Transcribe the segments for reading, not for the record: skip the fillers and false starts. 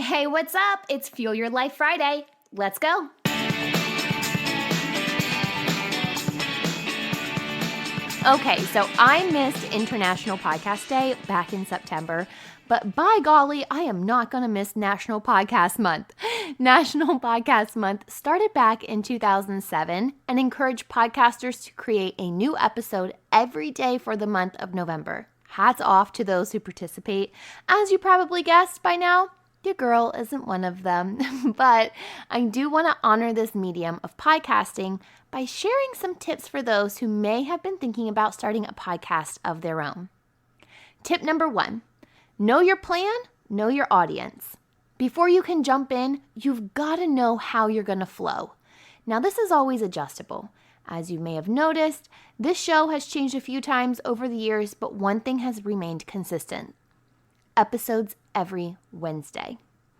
Hey, what's up? It's Fuel Your Life Friday. Let's go. Okay, so I missed International Podcast Day back in September, but by golly, I am not going to miss National Podcast Month. National Podcast Month started back in 2007 and encouraged podcasters to create a new episode every day for the month of November. Hats off to those who participate. As you probably guessed by now, your girl isn't one of them, but I do want to honor this medium of podcasting by sharing some tips for those who may have been thinking about starting a podcast of their own. Tip number 1, know your plan, know your audience. Before you can jump in, you've got to know how you're going to flow. Now, this is always adjustable. As you may have noticed, this show has changed a few times over the years, but one thing has remained consistent. Episodes every Wednesday.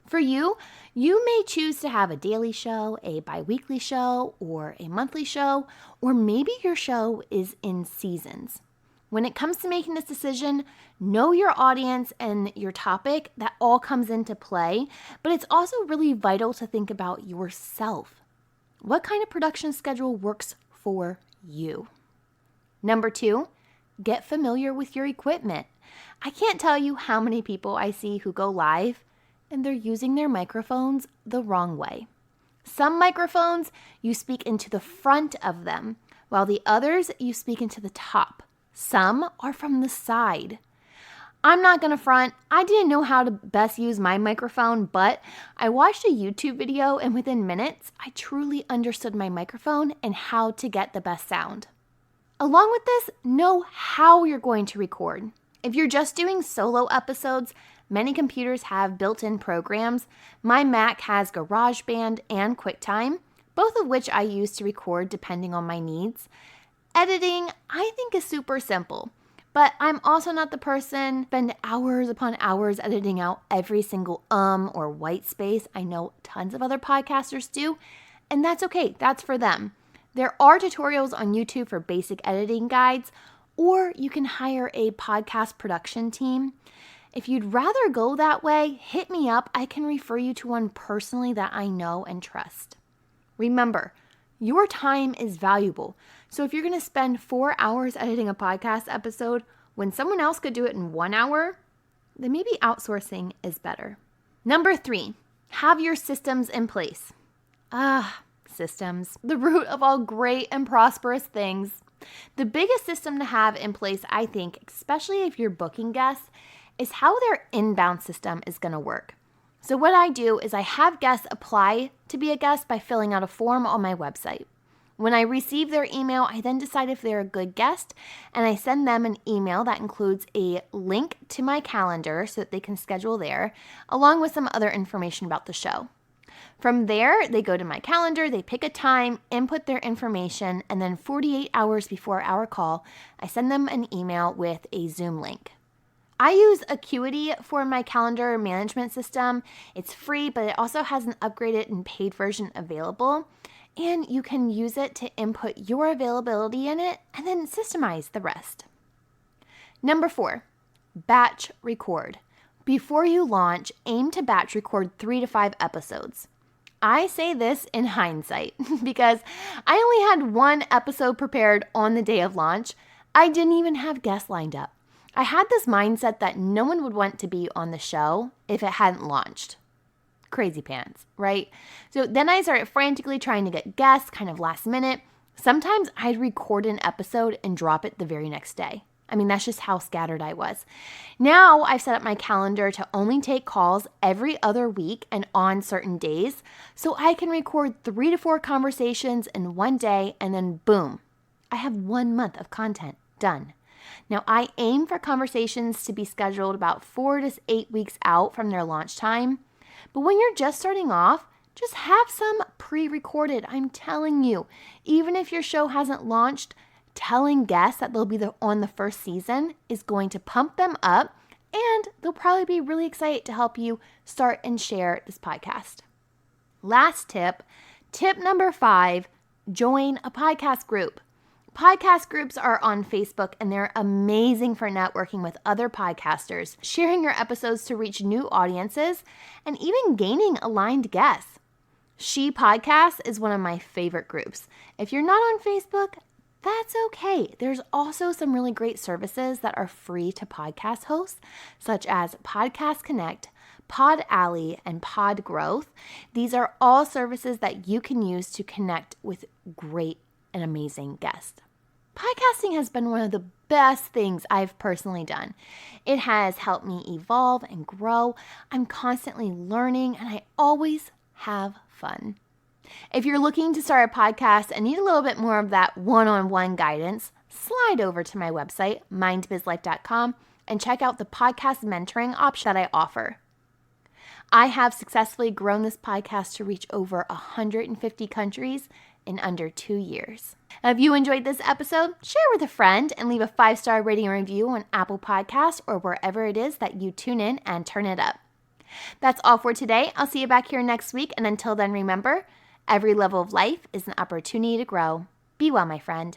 For you, you may choose to have a daily show, a bi-weekly show, or a monthly show, or maybe your show is in seasons. When it comes to making this decision, know your audience and your topic. That all comes into play, but it's also really vital to think about yourself. What kind of production schedule works for you? Number 2, get familiar with your equipment. I can't tell you how many people I see who go live and they're using their microphones the wrong way. Some microphones, you speak into the front of them, while the others, you speak into the top. Some are from the side. I'm not going to front. I didn't know how to best use my microphone, but I watched a YouTube video and within minutes, I truly understood my microphone and how to get the best sound. Along with this, know how you're going to record. If you're just doing solo episodes, many computers have built-in programs. My Mac has GarageBand and QuickTime, both of which I use to record depending on my needs. Editing, I think, is super simple, but I'm also not the person spend hours upon hours editing out every single or white space. I know tons of other podcasters do, and that's okay. That's for them. There are tutorials on YouTube for basic editing guides, or you can hire a podcast production team. If you'd rather go that way, hit me up. I can refer you to one personally that I know and trust. Remember, your time is valuable. So if you're going to spend 4 hours editing a podcast episode when someone else could do it in 1 hour, then maybe outsourcing is better. Number 3, have your systems in place. Systems, the root of all great and prosperous things. The biggest system to have in place, I think, especially if you're booking guests, is how their inbound system is going to work. So what I do is I have guests apply to be a guest by filling out a form on my website. When I receive their email, I then decide if they're a good guest, and I send them an email that includes a link to my calendar so that they can schedule there, along with some other information about the show. From there, they go to my calendar, they pick a time, input their information, and then 48 hours before our call, I send them an email with a Zoom link. I use Acuity for my calendar management system. It's free, but it also has an upgraded and paid version available, and you can use it to input your availability in it and then systemize the rest. Number 4, batch record. Before you launch, aim to batch record 3 to 5 episodes. I say this in hindsight because I only had 1 episode prepared on the day of launch. I didn't even have guests lined up. I had this mindset that no one would want to be on the show if it hadn't launched. Crazy pants, right? So then I started frantically trying to get guests kind of last minute. Sometimes I'd record an episode and drop it the very next day. I mean, that's just how scattered I was. Now I've set up my calendar to only take calls every other week and on certain days, so I can record 3 to 4 conversations in one day, and then boom, I have 1 month of content done. Now, I aim for conversations to be scheduled about 4 to 8 weeks out from their launch time, but when you're just starting off, just have some pre-recorded. I'm telling you, even if your show hasn't launched, telling guests that they'll be on the first season is going to pump them up, and they'll probably be really excited to help you start and share this podcast. Last tip number 5, join a podcast group. Podcast groups are on Facebook, and they're amazing for networking with other podcasters, sharing your episodes to reach new audiences, and even gaining aligned guests. She Podcasts is one of my favorite groups. If you're not on Facebook, that's okay. There's also some really great services that are free to podcast hosts, such as Podcast Connect, Pod Alley, and Pod Growth. These are all services that you can use to connect with great and amazing guests. Podcasting has been one of the best things I've personally done. It has helped me evolve and grow. I'm constantly learning, and I always have fun. If you're looking to start a podcast and need a little bit more of that one-on-one guidance, slide over to my website, mindbizlife.com, and check out the podcast mentoring option that I offer. I have successfully grown this podcast to reach over 150 countries in under 2 years. If you enjoyed this episode, share with a friend and leave a 5-star rating and review on Apple Podcasts or wherever it is that you tune in and turn it up. That's all for today. I'll see you back here next week, and until then, remember, every level of life is an opportunity to grow. Be well, my friend.